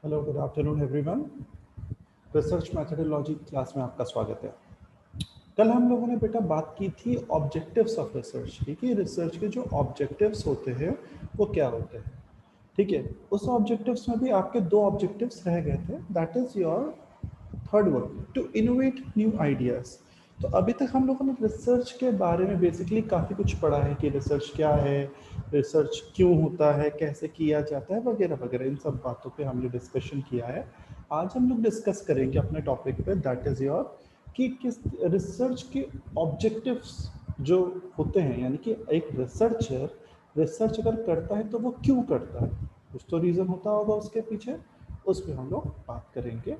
Hello good afternoon everyone. Research methodology class में आपका स्वागत है। कल हम लोगों ने बेटा बात की थी ऑब्जेक्टिव्स ऑफ रिसर्च की कि रिसर्च के जो ऑब्जेक्टिव्स होते हैं वो क्या होते हैं। ठीक है, उस ऑब्जेक्टिव्स में भी आपके दो ऑब्जेक्टिव्स रह गए थे, that is your third one, to innovate new ideas. तो अभी तक हम लोगों ने रिसर्च के बारे में बेसिकली काफ़ी कुछ पढ़ा है कि रिसर्च क्या है, रिसर्च क्यों होता है, कैसे किया जाता है, वगैरह वगैरह। इन सब बातों पे हमने डिस्कशन किया है। आज हम लोग डिस्कस करेंगे अपने टॉपिक पे, दैट इज योर कि किस रिसर्च के ऑब्जेक्टिव्स जो होते हैं, यानी कि एक रिसर्चर रिसर्च अगर करता है तो वो क्यों करता है, कुछ तो रीज़न होता होगा उसके पीछे। उस पर हम लोग बात करेंगे।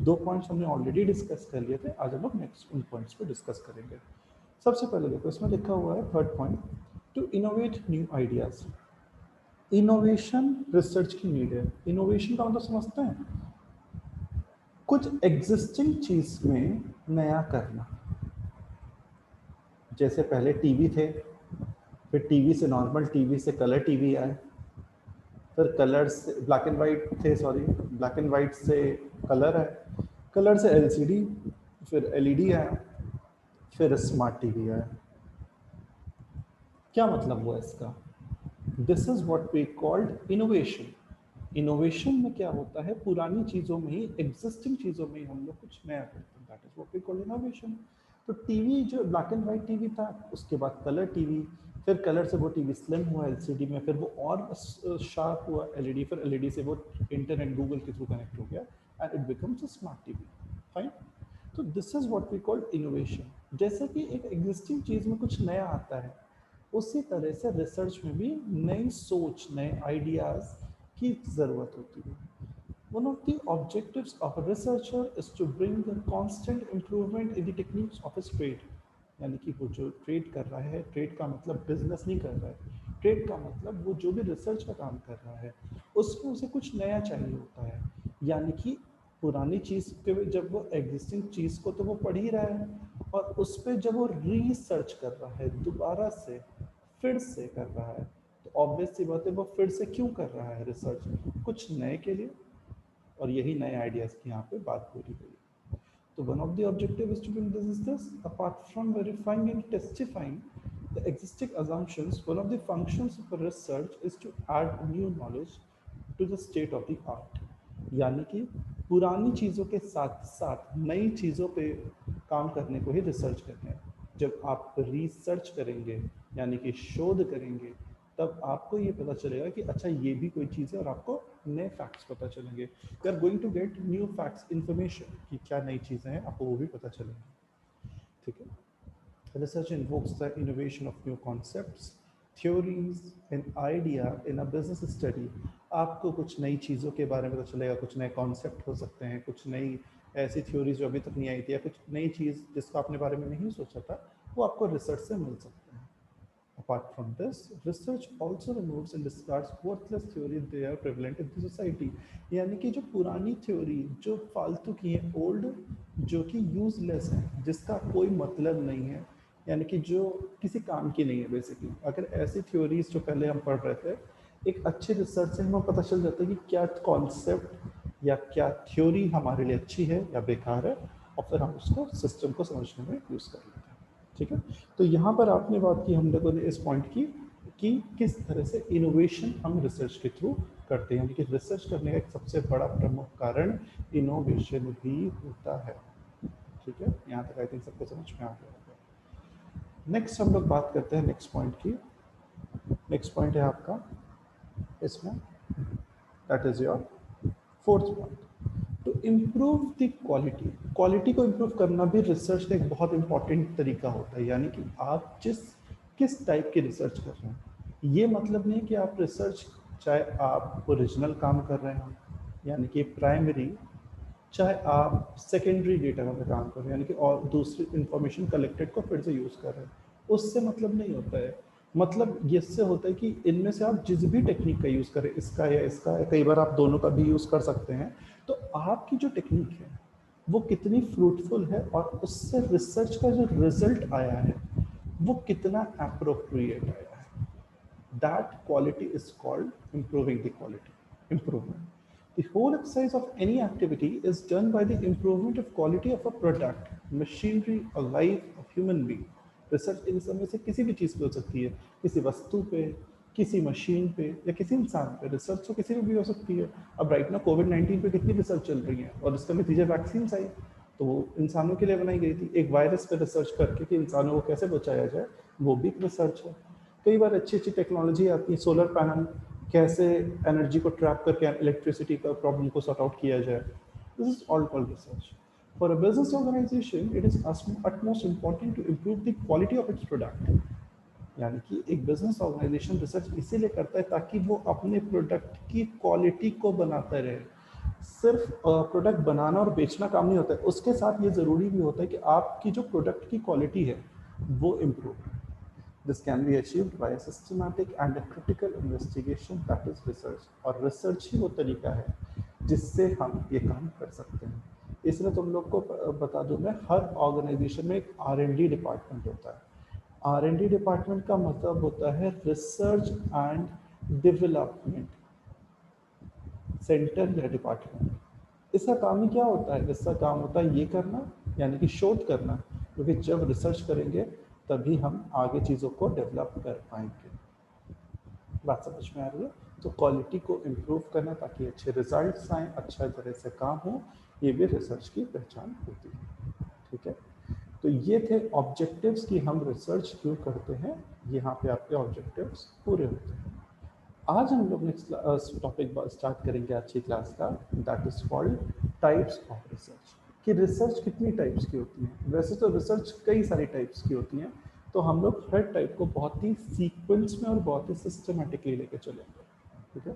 दो पॉइंट्स हमने ऑलरेडी डिस्कस कर लिए थे, आज हम लोग नेक्स्ट उन पॉइंट्स पे डिस्कस करेंगे। सबसे पहले देखो, इसमें लिखा हुआ है third point, to innovate new ideas. Innovation research की नीड है। इनोवेशन का मतलब समझते हैं, कुछ एग्जिस्टिंग चीज में नया करना। जैसे पहले टीवी थे, फिर टीवी से नॉर्मल टीवी से कलर टीवी आए, फिर कलर से ब्लैक एंड वाइट थे, सॉरी ब्लैक एंड वाइट से कलर आए, कलर से एलसीडी, फिर एलईडी आया, फिर स्मार्ट टीवी आया। क्या मतलब हुआ इसका? This is what we called innovation. Innovation में क्या होता है, पुरानी चीज़ों में ही, एग्जिस्टिंग चीज़ों में ही हम लोग कुछ नया करते हैं, that is what we call innovation. तो टीवी जो ब्लैक एंड वाइट टीवी था, उसके बाद कलर टीवी, फिर कलर से वो टीवी स्लिम हुआ एलसीडी में, फिर वो और शार्प हुआ एलईडी, फिर एलईडी से वो इंटरनेट गूगल के थ्रू कनेक्ट हो गया and it becomes a smart TV. Fine. तो this is what we call innovation. जैसे कि एक एग्जिस्टिंग चीज़ में कुछ नया आता है, उसी तरह से रिसर्च में भी नई सोच, नए आइडियाज की ज़रूरत होती है। One of the objectives of a researcher is to bring the constant improvement in the techniques of his trade. यानी कि वो जो ट्रेड कर रहा है, ट्रेड का मतलब बिजनेस नहीं कर रहा है, ट्रेड का मतलब वो जो भी रिसर्च का काम कर रहा है उसमें उसे कुछ नया चाहिए होता है। यानी कि पुरानी चीज़ के, जब वो एग्जिस्टिंग चीज़ को तो वो पढ़ ही रहा है, और उस पर जब वो रिसर्च कर रहा है, दोबारा से फिर से कर रहा है, तो ऑब्वियस सी बात है वो फिर से क्यों कर रहा है रिसर्च, कुछ नए के लिए। और यही नए आइडियाज़ की यहाँ पे बात पूरी हुई है। तो one of the objective is to bring this apart from verifying and testifying the existing assumptions, one of the functions of research is to add new knowledge to the state of the art। यानी कि पुरानी चीज़ों के साथ साथ नई चीज़ों पे काम करने को ही रिसर्च कहते हैं। जब आप रिसर्च करेंगे, यानी कि शोध करेंगे, तब आपको ये पता चलेगा कि अच्छा ये भी कोई चीज़ है, और आपको नए फैक्ट्स पता चलेंगे। You are going to get new facts, information कि क्या नई चीज़ें हैं, आपको वो भी पता चलेंगी। ठीक है। Research invokes the innovation of new concepts, theories and idea in a business study। आपको कुछ नई चीज़ों के बारे में पता चलेगा, कुछ नए कॉन्सेप्ट हो सकते हैं, कुछ नई ऐसी थ्योरीज जो अभी तक नहीं आई थी, या कुछ नई चीज़ जिसको आपने बारे में नहीं सोचा था, वो आपको रिसर्च से मिल सकता है। Apart from this, research also removes and discards worthless theories they are prevalent in the society। यानी कि जो पुरानी थ्योरी, जो फालतू की है, ओल्ड, जो कि यूजलेस है, जिसका कोई मतलब नहीं है, यानी कि जो किसी काम की नहीं है बेसिकली। अगर ऐसी थ्योरीज जो पहले हम पढ़ रहे थे, एक अच्छे रिसर्च से हमें पता चल जाता है कि क्या कॉन्सेप्ट या क्या थ्योरी हमारे लिए अच्छी है या बेकार है, और फिर हम उसको सिस्टम को समझने में यूज़ कर लेते हैं। ठीक है। तो यहाँ पर आपने बात की, हम लोगों ने इस पॉइंट की कि किस तरह से इनोवेशन हम रिसर्च के थ्रू करते हैं, यानी कि रिसर्च करने का एक सबसे बड़ा प्रमुख कारण इनोवेशन भी होता है। ठीक है, यहाँ तक आई थिंक सबको समझ में आ गया होगा। नेक्स्ट हम लोग बात करते हैं नेक्स्ट पॉइंट की। नेक्स्ट पॉइंट है आपका इसमें, that is your fourth point, to improve the quality. Quality को इम्प्रूव करना भी रिसर्च का एक बहुत इंपॉर्टेंट तरीका होता है। यानी कि आप किस टाइप की रिसर्च कर रहे हैं, ये मतलब नहीं कि आप रिसर्च, चाहे आप ओरिजिनल काम कर रहे हो यानी कि प्राइमरी, चाहे आप सेकेंडरी डेटा में काम कर रहे हैं, यानी कि और दूसरी इंफॉर्मेशन कलेक्टेड को फिर से यूज़ कर रहे हैं, उससे मतलब नहीं होता है। मतलब ये इससे होता है कि इनमें से आप जिस भी टेक्निक का यूज़ करें, इसका या इसका, कई बार आप दोनों का भी यूज़ कर सकते हैं, तो आपकी जो टेक्निक है वो कितनी फ्रूटफुल है, और उससे रिसर्च का जो रिजल्ट आया है वो कितना अप्रोप्रिएट आया है, that quality is called improving the quality, improvement. The whole exercise of any activity is done by the improvement of quality of a product, machinery or life of human being. Research इन सब में से किसी भी चीज़ पे हो सकती है, किसी वस्तु पे, किसी मशीन पे या किसी इंसान पे। रिसर्च तो किसी पे भी हो सकती है। अब राइट ना कोविड-19 पे कितनी रिसर्च चल रही है और इसका नतीजा वैक्सीन आई, तो वो इंसानों के लिए बनाई गई थी। एक वायरस पे रिसर्च करके कि इंसानों को कैसे बचाया जाए, वो भी एक रिसर्च है। कई बार अच्छी अच्छी टेक्नोलॉजी आती है, सोलर पैनल कैसे एनर्जी को ट्रैप करके इलेक्ट्रिसिटी का प्रॉब्लम को सॉर्ट आउट किया जाए। This is all called research. For a business organisation it is utmost important to improve the quality of its product। यानी कि एक बिजनेस ऑर्गेनाइजेशन रिसर्च इसीलिए करता है ताकि वो अपने प्रोडक्ट की क्वालिटी को बनाता रहे। सिर्फ प्रोडक्ट बनाना और बेचना काम नहीं होता है, उसके साथ ये ज़रूरी भी होता है कि आपकी जो प्रोडक्ट की क्वालिटी है वो improve. This can be achieved by a systematic and a critical investigation, that is research। और रिसर्च ही वो तरीका है जिससे हम ये काम कर सकते हैं। इसलिए तुम लोग को बता दूं मैं, हर ऑर्गेनाइजेशन में एक R&D डिपार्टमेंट होता है। R&D डिपार्टमेंट का मतलब होता है रिसर्च एंड डेवलपमेंट सेंटर या डिपार्टमेंट। इसका काम ही क्या होता है? इसका काम होता है ये करना, यानी कि शोध करना, क्योंकि जब रिसर्च करेंगे तभी हम आगे चीज़ों को डेवलप कर पाएंगे। बात समझ में आ रही है? तो क्वालिटी को इम्प्रूव करना ताकि अच्छे रिजल्ट्स आएँ, अच्छा तरह से काम हो, ये भी रिसर्च की पहचान होती है। ठीक है, तो ये थे ऑब्जेक्टिव्स कि हम रिसर्च क्यों करते हैं। यहाँ पे आपके ऑब्जेक्टिव्स पूरे होते हैं। आज हम लोग नेक्स्ट टॉपिक स्टार्ट करेंगे आज की क्लास का, that is called types of research. कि रिसर्च कितनी टाइप्स की होती है। वैसे तो रिसर्च कई सारी टाइप्स की होती हैं, तो हम लोग हर टाइप को बहुत ही सीक्वेंस में और बहुत ही सिस्टमेटिकली लेके चलेंगे। ठीक है,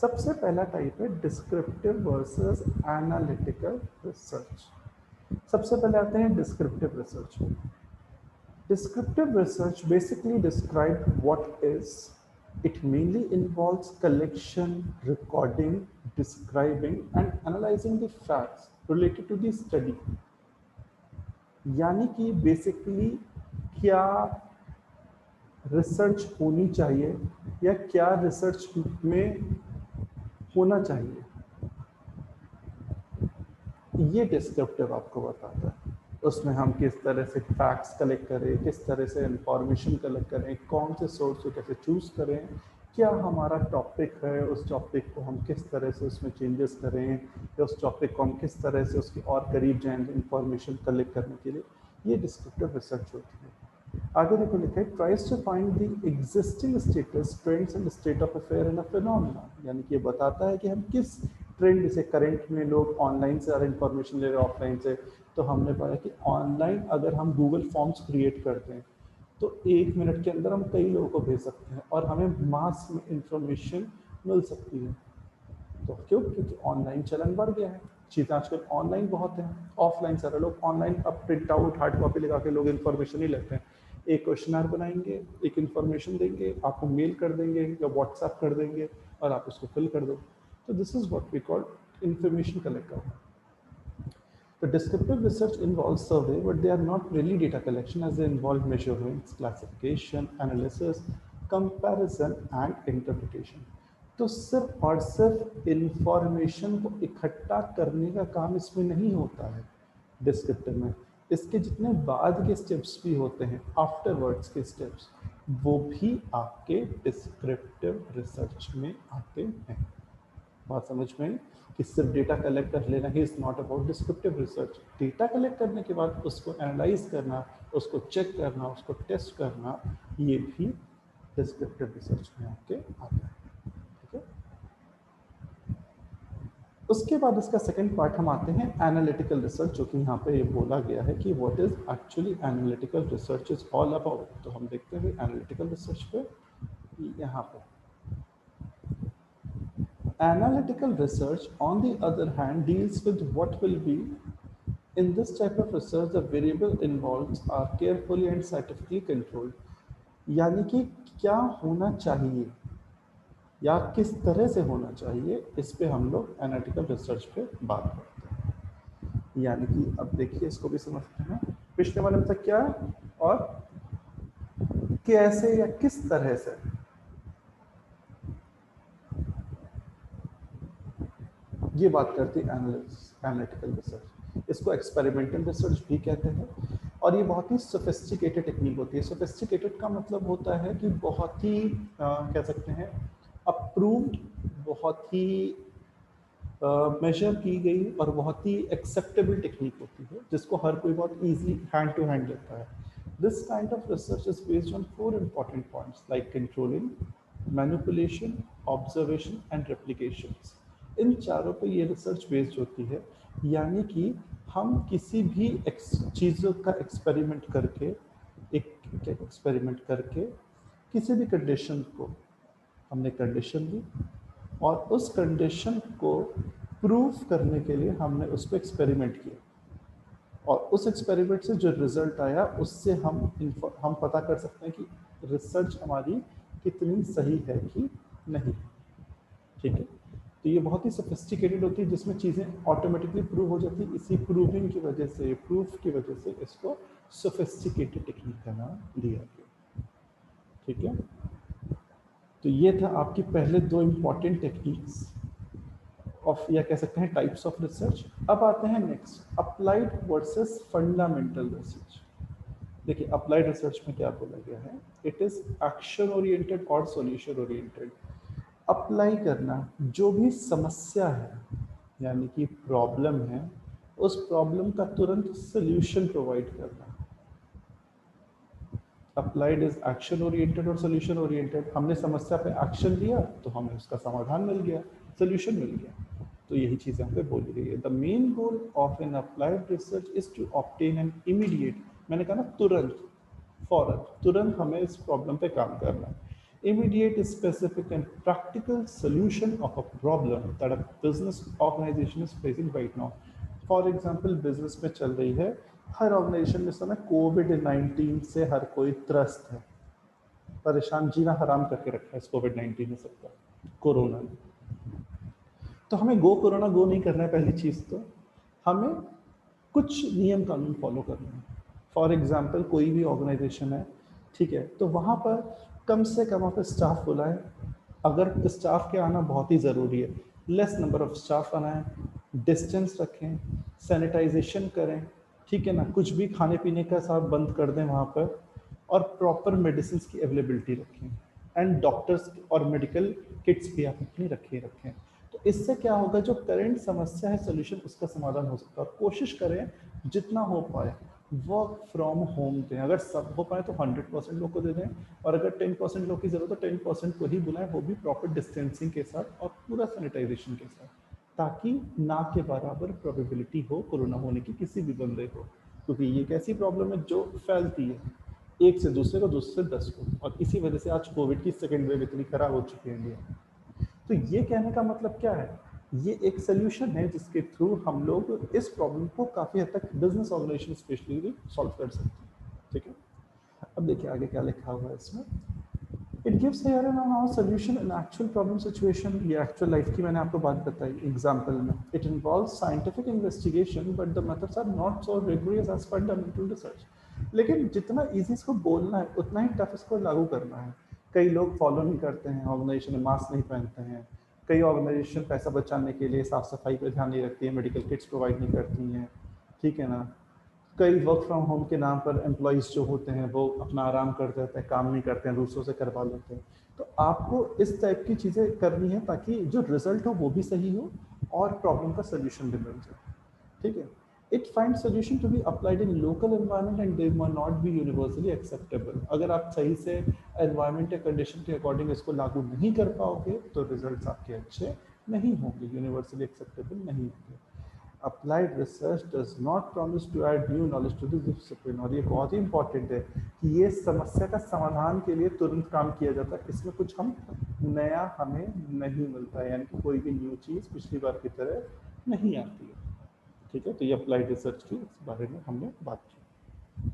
सबसे पहला टाइप है डिस्क्रिप्टिव वर्सेस एनालिटिकल रिसर्च। सबसे पहले आते हैं descriptive research. Descriptive research basically describes what is. It mainly involves collection, recording, describing and analyzing the facts related to the study। यानी कि बेसिकली क्या रिसर्च होनी चाहिए या क्या रिसर्च में होना चाहिए, ये डिस्क्रिप्टिव आपको बताता है। उसमें हम किस तरह से फैक्ट्स कलेक्ट करें, किस तरह से इंफॉर्मेशन कलेक्ट करें, कौन से सोर्स को कैसे चूज़ करें, क्या हमारा टॉपिक है, उस टॉपिक को हम किस तरह से उसमें चेंजेस करें, या उस टॉपिक को हम किस तरह से उसके और करीब जाएंगे इंफॉर्मेशन कलेक्ट करने के लिए। ये डिस्क्रिप्टिव रिसर्च होती है। आगे देखो लिखा है tries to find the existing status, trends and state of affair in a phenomena. यानी कि ये बताता है कि हम किस ट्रेंड, जैसे करंट में लोग ऑनलाइन से ज़्यादा इन्फॉर्मेशन ले रहे हैं ऑफलाइन से, तो हमने पाया कि ऑनलाइन अगर हम गूगल फॉर्म्स क्रिएट करते हैं तो 1 मिनट के अंदर हम कई लोगों को भेज सकते हैं और हमें मास में इंफॉर्मेशन मिल सकती है। तो क्यों? क्योंकि ऑनलाइन चलन बढ़ गया है, चीज़ें आजकल ऑनलाइन बहुत हैं। ऑफलाइन सारे लोग ऑनलाइन अब प्रिंट आउट हार्ड कॉपी लगा के लोग इन्फॉर्मेशन ही लेते हैं। एक क्वेश्चनर बनाएंगे, एक इन्फॉर्मेशन देंगे, आपको मेल कर देंगे या व्हाट्सएप कर देंगे और आप उसको फिल कर दो। तो this is what we call information collect करना। The descriptive research involves survey, but they are not really data collection, as they involve measurements, classification, analysis, comparison and interpretation। तो सिर्फ और सिर्फ इंफॉर्मेशन को इकट्ठा करने का काम इसमें नहीं होता है डिस्क्रिप्टिव में। इसके जितने बाद के स्टेप्स भी होते हैं, आफ्टरवर्ड्स के स्टेप्स, वो भी आपके डिस्क्रिप्टिव रिसर्च में आते हैं। बात समझ में आई कि सिर्फ डेटा कलेक्ट कर लेना he is not about descriptive research. Data collect करने के बाद उसको एनालाइज करना, उसको चेक करना, उसको टेस्ट करना, ये भी डिस्क्रिप्टिव रिसर्च में आपके आता है। ठीक है, उसके बाद इसका सेकंड पार्ट हम आते हैं एनालिटिकल रिसर्च, जो कि यहाँ पे ये बोला गया है कि what is actually analytical research is all about. तो हम देखते हैं एनालिटिकल रिसर्च पे यहाँ पे। Analytical research, on the other hand, deals with what will be. In this type of research, the variable involved are carefully and scientifically controlled। यानी कि क्या होना चाहिए या किस तरह से होना चाहिए, इस पे हम लोग एनालिटिकल रिसर्च पे बात करते हैं। यानी कि अब देखिए इसको भी समझते हैं। पिछले वाले में क्या और कैसे या किस तरह से। ये बात करती है एनालिटिकल रिसर्च। इसको एक्सपेरिमेंटल रिसर्च भी कहते हैं, और ये बहुत ही सोफिस्टिकेटेड टेक्निक होती है। सोफिस्टिकेटेड का मतलब होता है कि बहुत ही कह सकते हैं अप्रूव्ड, बहुत ही मेजर की गई और बहुत ही एक्सेप्टेबल टेक्निक होती है, जिसको हर कोई बहुत इजी हैंड टू हैंड लेता है। This kind of research is based on 4 important points like controlling, manipulation, observation and replication. इन चारों पे ये रिसर्च बेस्ड होती है, यानी कि हम किसी भी चीज़ों का एक्सपेरिमेंट करके, किसी भी कंडीशन को हमने कंडीशन ली, और उस कंडीशन को प्रूव करने के लिए हमने उस पर एक्सपेरिमेंट किया, और उस एक्सपेरिमेंट से जो रिजल्ट आया उससे हम पता कर सकते हैं कि रिसर्च हमारी कितनी सही है कि नहीं। ठीक है, तो ये बहुत ही सोफिस्टिकेटेड होती है, जिसमें चीज़ें ऑटोमेटिकली प्रूव हो जाती है। इसी प्रूविंग की वजह से, प्रूफ की वजह से इसको सोफिस्टिकेटेड टेक्निक का नाम दिया गया। ठीक है, तो ये था आपकी पहले 2 इंपॉर्टेंट टेक्निक्स ऑफ, या कह सकते हैं टाइप्स ऑफ रिसर्च। अब आते हैं next, applied versus fundamental research. देखिए, अप्लाइड रिसर्च में क्या बोला गया है, इट इज एक्शन ओरिएंटेड और सॉल्यूशन ओरिएंटेड। अप्लाई करना, जो भी समस्या है यानी कि प्रॉब्लम है, उस प्रॉब्लम का तुरंत सोल्यूशन प्रोवाइड करना। अप्लाइड इज एक्शन ओरिएंटेड और सोल्यूशन ओरिएंटेड। हमने समस्या पे एक्शन लिया तो हमें उसका समाधान मिल गया, सोल्यूशन मिल गया। तो यही चीज़ यहाँ पे बोली गई है। The main goal of an applied research is to obtain an immediate, मैंने कहा ना तुरंत, फौरन, तुरंत हमें इस प्रॉब्लम पे काम करना है। Immediate, specific and practical solution of a problem that a business organization is facing right now. For example, business में चल रही है, हर ऑर्गेनाइजेशन में समय कोविड-19 से हर कोई त्रस्त है, परेशान, जीना हराम करके रखा है इस कोविड-19 ने सबका, कोरोना ने। तो हमें गो कोरोना गो नहीं करना है। पहली चीज़ तो हमें कुछ नियम कानून फॉलो करना है। फॉर एग्जाम्पल, कोई भी ऑर्गेनाइजेशन है, ठीक है, तो वहाँ पर कम से कम आप स्टाफ बुलाएं। अगर स्टाफ के आना बहुत ही ज़रूरी है, लेस नंबर ऑफ स्टाफ आना है, डिस्टेंस रखें, सैनिटाइजेशन करें, ठीक है ना, कुछ भी खाने पीने का साथ बंद कर दें वहाँ पर, और प्रॉपर मेडिसिन की अवेलेबिलिटी रखें, एंड डॉक्टर्स और मेडिकल किट्स भी आप अपनी रखें। तो इससे क्या होगा, जो करंट समस्या है सोल्यूशन उसका समाधान हो सकता है। और कोशिश करें जितना हो पाए वर्क फ्रॉम होम दें। अगर सब हो पाए तो 100% लोग को दे दें, और अगर 10% लोग की जरूरत है तो 10% को ही बुलाएं, वो भी प्रॉपर डिस्टेंसिंग के साथ और पूरा सैनिटाइजेशन के साथ, ताकि ना के बराबर प्रोबेबिलिटी हो कोरोना होने की किसी भी बंदे को। क्योंकि ये एक ऐसी प्रॉब्लम है जो फैलती है एक से दूसरे को, दूसरे से 10 को, और इसी वजह से आज कोविड की सेकेंड वेव इतनी खराब हो चुकी है इंडिया में। तो ये कहने का मतलब क्या है, ये एक सोल्यूशन है जिसके थ्रू हम लोग इस प्रॉब्लम को काफ़ी हद तक बिजनेस ऑर्गेनाइजेशन स्पेशली सॉल्व कर सकते हैं। ठीक है, अब देखिए आगे क्या लिखा हुआ है इसमें। It gives here and now solution in actual problem situation. ये एक्चुअल लाइफ की मैंने आपको बात बताई एग्जांपल में। It involves scientific investigation but the methods are not so rigorous as fundamental research. लेकिन जितना ईजी इसको बोलना है उतना ही टफ इसको लागू करना है। कई लोग फॉलो नहीं करते हैं, ऑर्गेनाइजेशन में मास्क नहीं पहनते हैं, कई ऑर्गेनाइजेशन पैसा बचाने के लिए साफ सफाई पर ध्यान नहीं रखती है, मेडिकल किट्स प्रोवाइड नहीं करती हैं, ठीक है ना। कई वर्क फ्रॉम होम के नाम पर एम्प्लॉयज़ जो होते हैं वो अपना आराम करते रहते हैं, काम नहीं करते हैं, दूसरों से करवा लेते हैं। तो आपको इस टाइप की चीज़ें करनी है ताकि जो रिजल्ट हो वो भी सही हो और प्रॉब्लम का सोल्यूशन भी मिल जाए। ठीक है, it find solution to be applied in local environment and they must not be universally acceptable. अगर आप सही से एनवायरनमेंट या कंडीशन के अकॉर्डिंग इसको लागू नहीं कर पाओगे तो रिजल्ट आपके अच्छे नहीं होंगे, यूनिवर्सली एक्सेप्टेबल नहीं होंगे। Applied research does not promise to add new knowledge to this discipline. और ये बहुत ही इंपॉर्टेंट है कि ये समस्या का समाधान के लिए तुरंत काम किया जाता है, इसमें कुछ हम नया हमें नहीं मिलता है, यानी कि कोई भी न्यू चीज़ पिछली बार की तरह नहीं आती है। ठीक है, तो ये अप्लाइड रिसर्च की इस बारे में हमने बात की।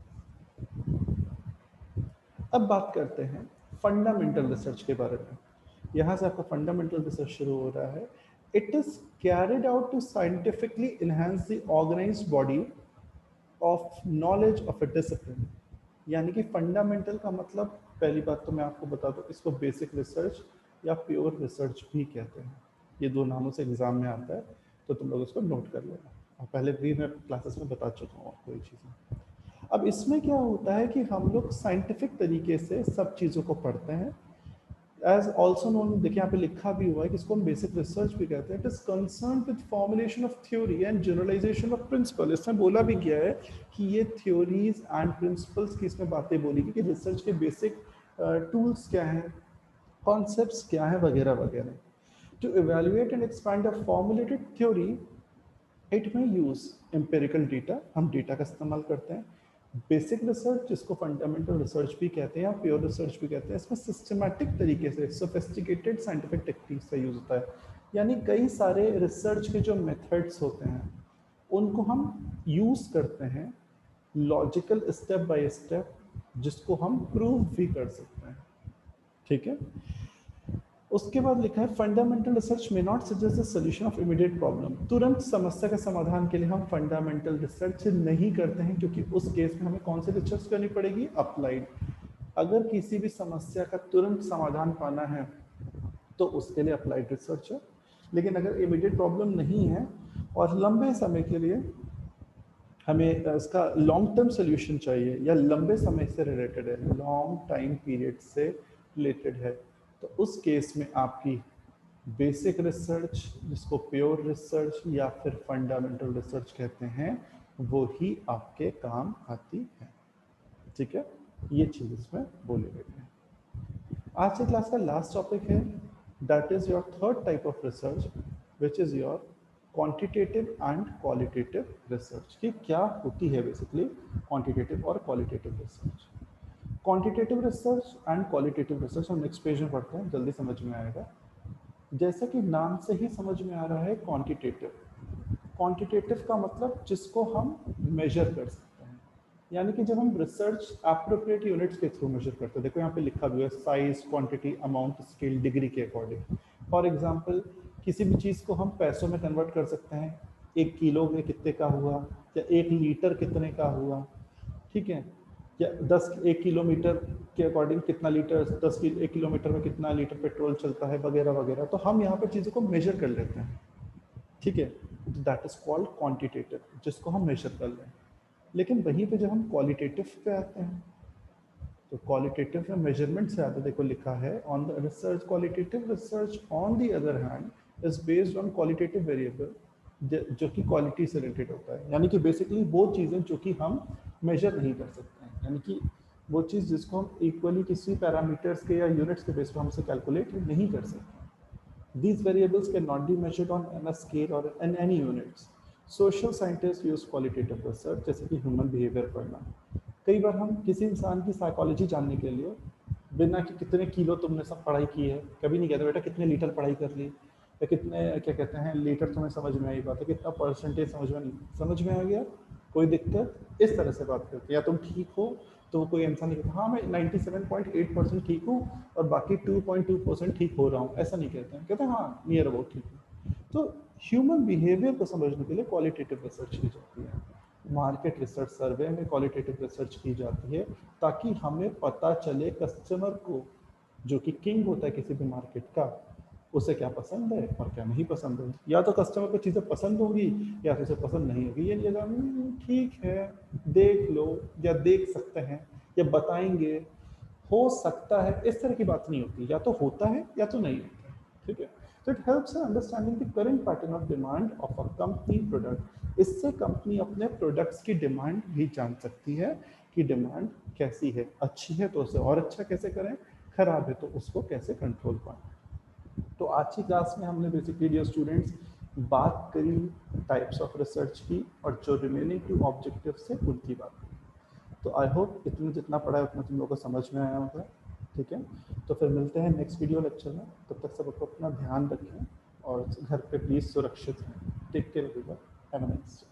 अब बात करते हैं फंडामेंटल रिसर्च के बारे में। यहाँ से आपका फंडामेंटल रिसर्च शुरू हो रहा है। It is carried out to scientifically enhance the organised body of knowledge of a discipline. यानी कि फंडामेंटल का मतलब, पहली बात तो मैं आपको बता दूं, इसको बेसिक रिसर्च या प्योर रिसर्च भी कहते हैं। ये दो नामों से एग्जाम में आता है। तो तुम लोग इसको नोट कर लेना, और पहले भी मैं क्लासेस में बता चुका हूँ आपको ये चीज़ें। अब इसमें क्या होता है कि हम लोग साइंटिफिक तरीके से सब चीज़ों को पढ़ते हैं, एज ऑल्सो नोन, देखिए यहाँ पे लिखा भी हुआ है कि इसको हम बेसिक रिसर्च भी कहते हैं। It is concern with formulation of theory and generalisation of principle. इसमें बोला भी गया है कि ये थ्योरीज एंड प्रिंसिपल्स की इसमें बातें बोली गई कि रिसर्च के बेसिक टूल्स क्या हैं, कॉन्सेप्ट्स क्या हैं, वगैरह वगैरह। To evaluate and expand a formulated theory it may use empirical data, हम डेटा का इस्तेमाल करते हैं। बेसिक रिसर्च, जिसको फंडामेंटल रिसर्च भी कहते हैं या प्योर रिसर्च भी कहते हैं, इसमें सिस्टमैटिक तरीके से सोफिस्टिकेटेड साइंटिफिक टेक्निक्स का यूज होता है। यानी कई सारे रिसर्च के जो मेथड्स होते हैं उनको हम यूज करते हैं लॉजिकल स्टेप बाय स्टेप, जिसको हम प्रूव भी कर सकते हैं। ठीक है। उसके बाद लिखा है फंडामेंटल रिसर्च में not suggest the solution of immediate problem. तुरंत समस्या का समाधान के लिए हम फंडामेंटल रिसर्च नहीं करते हैं, क्योंकि उस केस में हमें कौन सी रिसर्च करनी पड़ेगी, अप्लाइड। अगर किसी भी समस्या का तुरंत समाधान पाना है तो उसके लिए अप्लाइड रिसर्च है। लेकिन अगर इमीडिएट प्रॉब्लम नहीं है और लंबे समय के लिए हमें इसका लॉन्ग टर्म सोल्यूशन चाहिए या लंबे समय से रिलेटेड है, लॉन्ग टाइम पीरियड से रिलेटेड है, तो उस केस में आपकी बेसिक रिसर्च, जिसको प्योर रिसर्च या फिर फंडामेंटल रिसर्च कहते हैं, वो ही आपके काम आती है। ठीक है, ये चीज़ इसमें बोली गई है। आज की क्लास का लास्ट टॉपिक है, that is your third type of research, which is your quantitative and qualitative research. कि क्या होती है बेसिकली क्वांटिटेटिव और qualitative research. Quantitative research and qualitative research हम नेक्स्ट पेज में पढ़ते हैं, जल्दी समझ में आएगा। जैसा कि नाम से ही समझ में आ रहा है, क्वांटिटेटिव, क्वांटिटेटिव का मतलब जिसको हम मेजर कर सकते हैं। यानी कि जब हम रिसर्च एप्रोप्रिएट यूनिट्स के थ्रू मेजर करते हैं, देखो यहाँ पे लिखा भी है size, quantity, amount, scale, degree के अकॉर्डिंग। फॉर एग्जांपल किसी भी चीज़ को हम पैसों में कन्वर्ट कर सकते हैं, 1 किलो में कितने का हुआ, या 1 लीटर कितने का हुआ, ठीक है, या 1 किलोमीटर के अकॉर्डिंग कितना लीटर, 1 किलोमीटर में कितना लीटर पेट्रोल चलता है, वगैरह वगैरह। तो हम यहाँ पर चीज़ों को मेजर कर लेते हैं। ठीक है, दैट इज कॉल्ड क्वांटिटेटिव, जिसको हम मेजर कर लें। लेकिन वहीं पे जब हम क्वालिटेटिव पे आते हैं, तो क्वालिटेटिव में मेजरमेंट से आता, देखो लिखा है on the research, qualitative research on the other hand is based on qualitative variable, जो कि क्वालिटी से रिलेटेड होता है। यानी कि बेसिकली वो चीज़ें जो कि हम मेजर नहीं कर सकते हैं, यानी कि वो चीज़ जिसको हम इक्वली किसी पैरामीटर्स के या यूनिट्स के बेस पर हमसे कैलकुलेट नहीं कर सकते। These variables cannot be measured on a scale or in any units. Social scientists use qualitative research, जैसे कि ह्यूमन बिहेवियर पढ़ना। कई बार हम किसी इंसान की साइकोलॉजी जानने के लिए बिना कि कितने किलो तुमने सब पढ़ाई की है, कभी नहीं कहते बेटा कितने लीटर पढ़ाई कर ली, या कितने क्या कहते हैं लीटर तुम्हें समझ में आई बात है, कितना परसेंटेज समझ में आ गया, कोई दिक्कत, इस तरह से बात करते हैं। या तुम ठीक हो तो कोई इंसान नहीं कहता हाँ मैं 97.8% ठीक हूँ और बाकी 2.2% ठीक हो रहा हूँ, ऐसा नहीं कहते हैं, कहते हैं हाँ नियर अबाउट ठीक है। तो ह्यूमन बिहेवियर को समझने के लिए क्वालिटेटिव रिसर्च की जाती है। मार्केट रिसर्च सर्वे में क्वालिटेटिव रिसर्च की जाती है, ताकि हमें पता चले कस्टमर को, जो कि किंग होता है किसी भी मार्केट का, उसे क्या पसंद है और क्या नहीं पसंद है। या तो कस्टमर को चीज़ें पसंद होगी या फिर उसे पसंद नहीं होगी, ये नहीं ठीक है देख लो या देख सकते हैं या बताएंगे, हो सकता है, इस तरह की बात नहीं होती, या तो होता है या तो नहीं होता है। ठीक है, तो it helps in understanding the current pattern of demand of a company product. इससे कंपनी अपने प्रोडक्ट्स की डिमांड भी जान सकती है कि डिमांड कैसी है, अच्छी है तो उसे और अच्छा कैसे करें, खराब है तो उसको कैसे कंट्रोल पाएं। तो आज की क्लास में हमने बेसिकली डियर स्टूडेंट्स बात करी टाइप्स ऑफ रिसर्च की, और जो रिमेनिंग 2 ऑब्जेक्टिव्स थे उनकी बात करी। तो आई होप इतना जितना पढ़ा है उतना तुम लोगों को समझ में आया होगा। ठीक है, तो फिर मिलते हैं नेक्स्ट वीडियो लेक्चर में। तब तक सबको अपना ध्यान रखें और घर पे प्लीज़ सुरक्षित रहें। Take care everyone, have a nice day.